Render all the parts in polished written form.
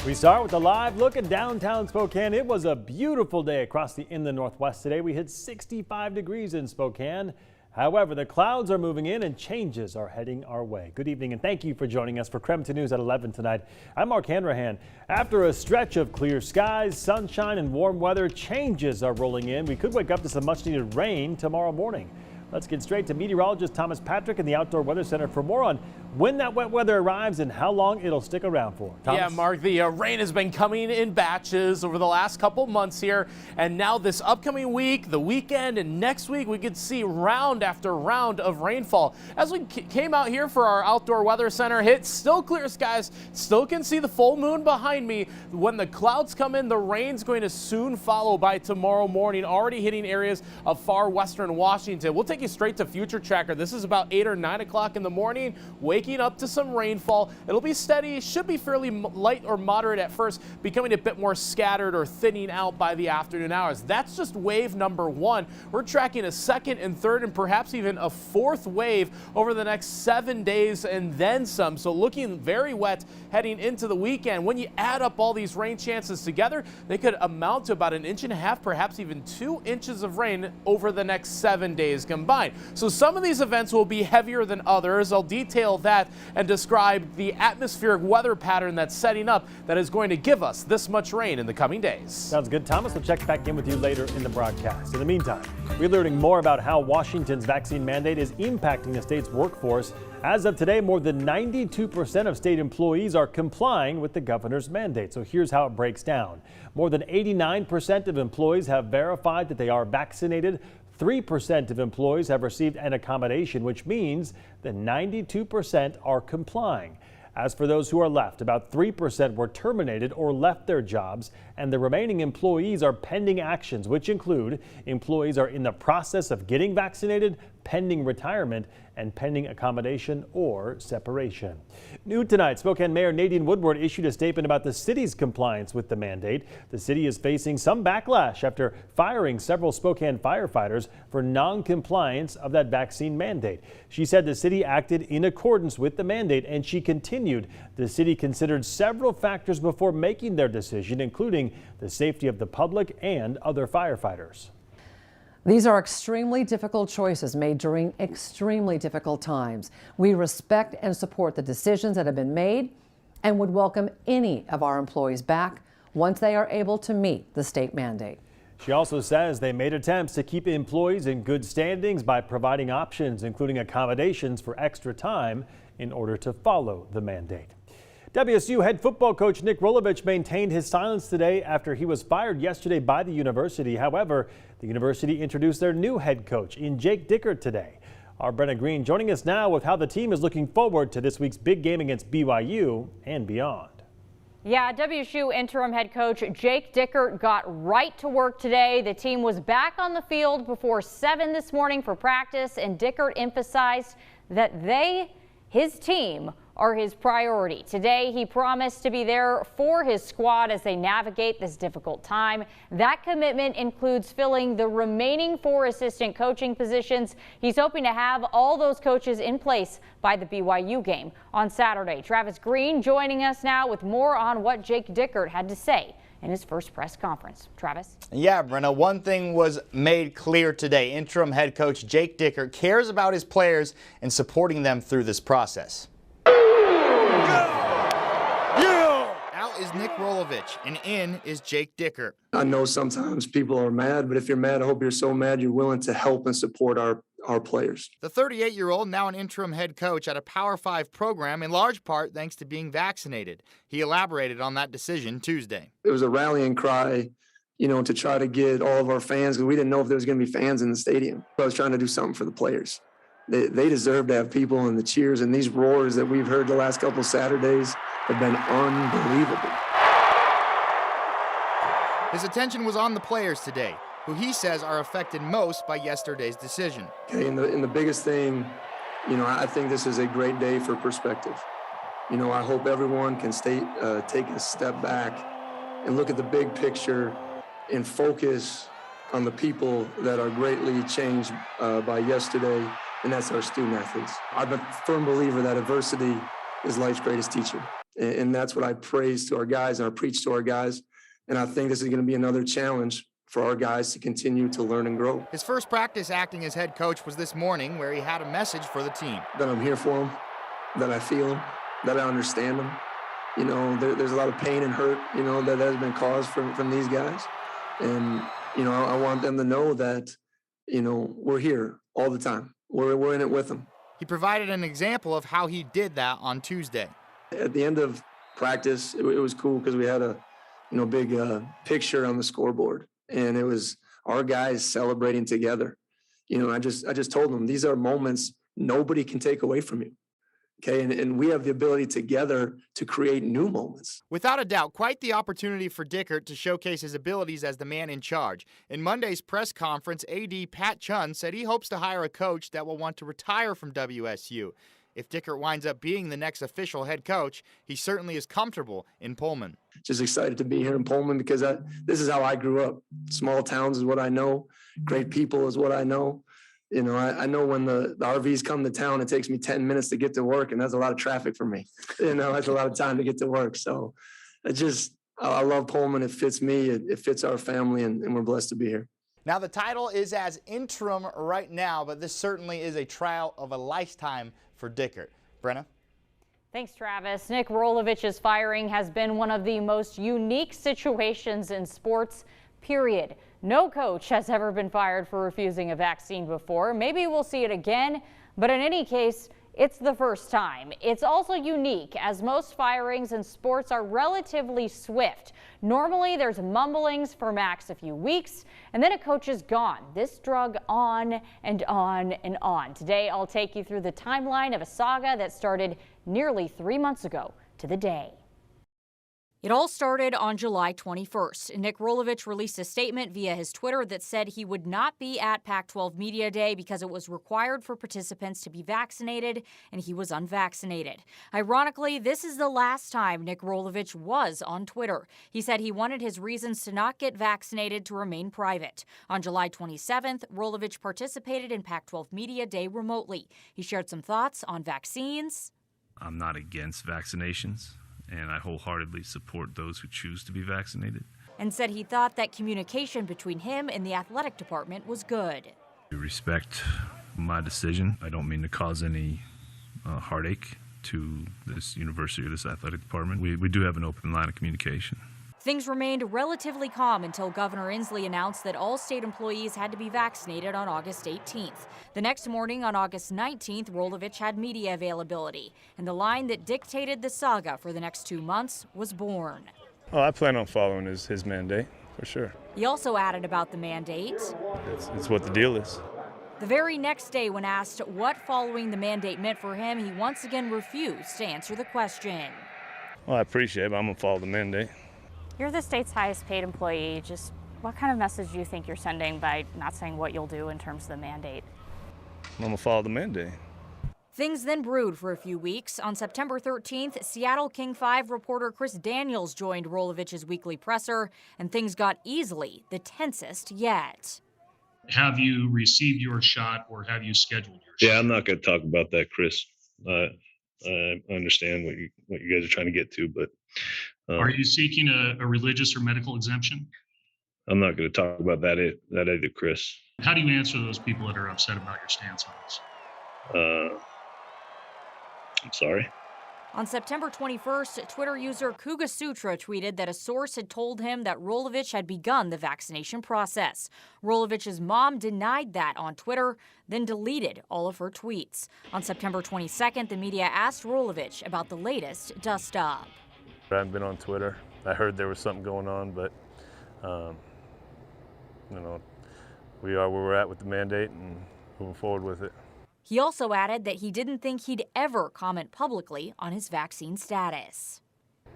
We start with a live look at downtown Spokane. It was a beautiful day across in the northwest today. We hit 65 degrees in Spokane. However, the clouds are moving in and changes are heading our way. Good evening and thank you for joining us for Kremton News at 11 tonight. I'm Mark Hanrahan. After a stretch of clear skies, sunshine and warm weather, changes are rolling in. We could wake up to some much needed rain tomorrow morning. Let's get straight to meteorologist Thomas Patrick in the Outdoor Weather Center for more on when that wet weather arrives and how long it'll stick around for. Thomas? Yeah, Mark, the rain has been coming in batches over the last couple months here. And now this upcoming week, the weekend, and next week, we could see round after round of rainfall. As we came out here for our Outdoor Weather Center hit, still clear skies, still can see the full moon behind me. When the clouds come in, the rain's going to soon follow by tomorrow morning, already hitting areas of far western Washington. We'll take you straight to Future Tracker. This is about 8 or 9 o'clock in the morning, waking up to some rainfall. It'll be steady, should be fairly light or moderate at first, becoming a bit more scattered or thinning out by the afternoon hours. That's just wave number one. We're tracking a second and third and perhaps even a fourth wave over the next 7 days and then some. So looking very wet heading into the weekend. When you add up all these rain chances together, they could amount to about 1.5 inches, perhaps even 2 inches of rain over the next 7 days combined. So some of these events will be heavier than others. I'll detail that and describe the atmospheric weather pattern that's setting up that is going to give us this much rain in the coming days. Sounds good, Thomas. We'll check back in with you later in the broadcast. In the meantime, we're learning more about how Washington's vaccine mandate is impacting the state's workforce. As of today, more than 92% of state employees are complying with the governor's mandate. So here's how it breaks down. More than 89% of employees have verified that they are vaccinated. 3% of employees have received an accommodation, which means that 92% are complying. As for those who are left, about 3% were terminated or left their jobs, and the remaining employees are pending actions, which include employees are in the process of getting vaccinated, pending retirement, and pending accommodation or separation. New tonight, Spokane Mayor Nadine Woodward issued a statement about the city's compliance with the mandate. The city is facing some backlash after firing several Spokane firefighters for non-compliance of that vaccine mandate. She said the city acted in accordance with the mandate, and she continued the city considered several factors before making their decision, including the safety of the public and other firefighters. These are extremely difficult choices made during extremely difficult times. We respect and support the decisions that have been made and would welcome any of our employees back once they are able to meet the state mandate. She also says they made attempts to keep employees in good standings by providing options, including accommodations for extra time in order to follow the mandate. WSU head football coach Nickrolovich maintained his silence today after he was fired yesterday by the university. However, the university introduced their new head coach in Jake Dickert today. Our Brenna Green joining us now with how the team is looking forward to this week's big game against BYU and beyond. Yeah, WSU interim head coach Jake Dickert got right to work today. The team was back on the field before 7 this morning for practice, and Dickert emphasized that his team, are his priority. Today, he promised to be there for his squad as they navigate this difficult time. That commitment includes filling the remaining 4 assistant coaching positions. He's hoping to have all those coaches in place by the BYU game on Saturday. Travis Green joining us now with more on what Jake Dickert had to say in his first press conference. Travis? Yeah, Brenna, one thing was made clear today. Interim head coach Jake Dickert cares about his players and supporting them through this process. Out is Nickrolovich, and in is Jake Dickert. I know sometimes people are mad, but if you're mad, I hope you're so mad you're willing to help and support our players. The 38-year-old, now an interim head coach at a Power 5 program, in large part thanks to being vaccinated. He elaborated on that decision Tuesday. It was a rallying cry, to try to get all of our fans, because we didn't know if there was going to be fans in the stadium. I was trying to do something for the players. They deserve to have people, and the cheers and these roars that we've heard the last couple Saturdays have been unbelievable. His attention was on the players today, who he says are affected most by yesterday's decision. Okay, and the biggest thing, I think this is a great day for perspective. I hope everyone can take a step back and look at the big picture and focus on the people that are greatly changed by yesterday, and that's our student athletes. I'm a firm believer that adversity is life's greatest teacher. And that's what I praise to our guys and I preach to our guys. And I think this is going to be another challenge for our guys to continue to learn and grow. His first practice acting as head coach was this morning, where he had a message for the team. That I'm here for them, that I feel them, that I understand them. You know, there's a lot of pain and hurt, you know, that has been caused from these guys. And, you know, I want them to know that, you know, we're here all the time. We're in it with them. He provided an example of how he did that on Tuesday. At the end of practice, it was cool because we had a, you know, big picture on the scoreboard, and it was our guys celebrating together. You know, I just told them these are moments nobody can take away from you. Okay, and we have the ability together to create new moments. Without a doubt, quite the opportunity for Dickert to showcase his abilities as the man in charge. In Monday's press conference, AD Pat Chun said he hopes to hire a coach that will want to retire from WSU. If Dickert winds up being the next official head coach, he certainly is comfortable in Pullman. Just excited to be here in Pullman because this is how I grew up. Small towns is what I know. Great people is what I know. You know, I know when the RVs come to town, it takes me 10 minutes to get to work, and that's a lot of traffic for me. You know, that's a lot of time to get to work. So I love Pullman. It fits me. It fits our family, and we're blessed to be here. Now, the title is as interim right now, but this certainly is a trial of a lifetime for Dickert. Brenna? Thanks, Travis. Nickrolovich firing has been one of the most unique situations in sports, period. No coach has ever been fired for refusing a vaccine before. Maybe we'll see it again, but in any case, it's the first time. It's also unique, as most firings in sports are relatively swift. Normally, there's mumblings for max a few weeks, and then a coach is gone. This drug on and on and on. Today, I'll take you through the timeline of a saga that started nearly 3 months ago to the day. It all started on July 21st. Nickrolovich released a statement via his Twitter that said he would not be at Pac-12 Media Day because it was required for participants to be vaccinated, and he was unvaccinated. Ironically, this is the last time Nickrolovich was on Twitter. He said he wanted his reasons to not get vaccinated to remain private. On July 27th, Rolovich participated in Pac-12 Media Day remotely. He shared some thoughts on vaccines. I'm not against vaccinations, and I wholeheartedly support those who choose to be vaccinated. And said he thought that communication between him and the athletic department was good. I respect my decision. I don't mean to cause any heartache to this university or this athletic department. We do have an open line of communication. Things remained relatively calm until Governor Inslee announced that all state employees had to be vaccinated on August 18th. The next morning, on August 19th, Rolovich had media availability, and the line that dictated the saga for the next 2 months was born. Oh, I plan on following his mandate, for sure. He also added about the mandate. It's what the deal is. The very next day, when asked what following the mandate meant for him, he once again refused to answer the question. Well, I appreciate it, but I'm going to follow the mandate. You're the state's highest paid employee. Just what kind of message do you think you're sending by not saying what you'll do in terms of the mandate? I'm going to follow the mandate. Things then brewed for a few weeks. On September 13th, Seattle King 5 reporter Chris Daniels joined Rolovich's weekly presser, and things got easily the tensest yet. Have you received your shot or have you scheduled your shot? Yeah, I'm not going to talk about that, Chris. I understand what you guys are trying to get to, but are you seeking a religious or medical exemption? I'm not going to talk about that either, Chris. How do you answer those people that are upset about your stance on this? I'm sorry. On September 21st, Twitter user Kuga Sutra tweeted that a source had told him that Rolovich had begun the vaccination process. Rolovich's mom denied that on Twitter, then deleted all of her tweets. On September 22nd, the media asked Rolovich about the latest dust-up. I haven't been on Twitter. I heard there was something going on, but we are where we're at with the mandate and moving forward with it. He also added that he didn't think he'd ever comment publicly on his vaccine status.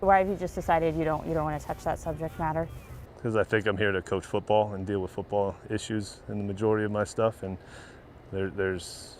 Why have you just decided you don't want to touch that subject matter? Because I think I'm here to coach football and deal with football issues in the majority of my stuff, and there's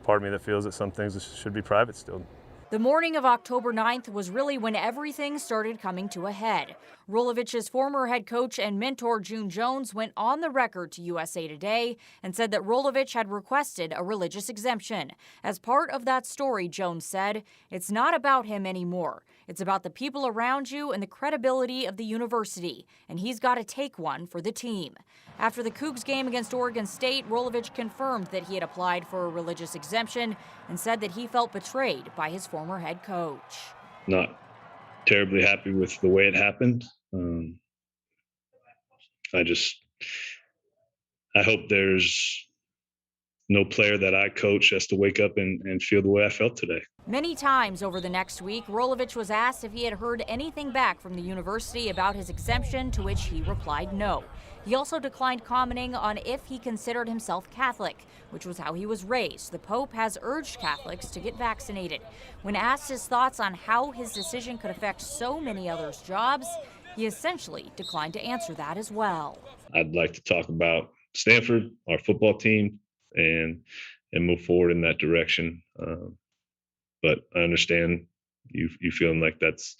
part of me that feels that some things should be private still. The morning of October 9th was really when everything started coming to a head. Nickrolovich former head coach and mentor June Jones went on the record to USA Today and said that Nickrolovich had requested a religious exemption. As part of that story, Jones said, "It's not about him anymore. It's about the people around you and the credibility of the university, and he's got to take one for the team." After the Cougs game against Oregon State, Nickrolovich confirmed that he had applied for a religious exemption and said that he felt betrayed by his former head coach. Not terribly happy with the way it happened. I hope there's no player that I coach has to wake up and feel the way I felt today. Many times over the next week, Nickrolovich was asked if he had heard anything back from the university about his exemption, to which he replied no. He also declined commenting on if he considered himself Catholic, which was how he was raised. The Pope has urged Catholics to get vaccinated. When asked his thoughts on how his decision could affect so many others' jobs, he essentially declined to answer that as well. I'd like to talk about Stanford, our football team, and move forward in that direction. But I understand you feeling like that's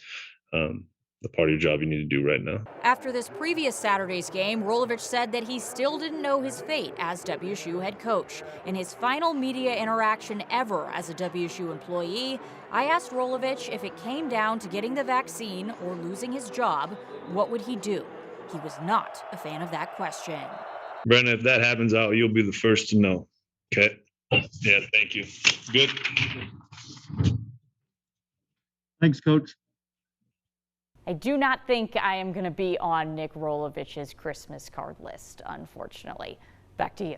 the part of your job you need to do right now. After this previous Saturday's game, Nickrolovich said that he still didn't know his fate as WSU head coach. In his final media interaction ever as a WSU employee, I asked Nickrolovich if it came down to getting the vaccine or losing his job, what would he do? He was not a fan of that question. Brandon, if that happens out, you'll be the first to know. Okay? Yeah, thank you. Good. Thanks, Coach. I do not think I am going to be on Nickrolovich's Christmas card list, unfortunately. Back to you.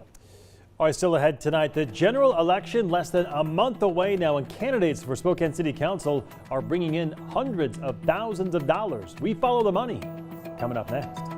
All right, still ahead tonight, the general election less than a month away now, and candidates for Spokane City Council are bringing in hundreds of thousands of dollars. We follow the money. Coming up next.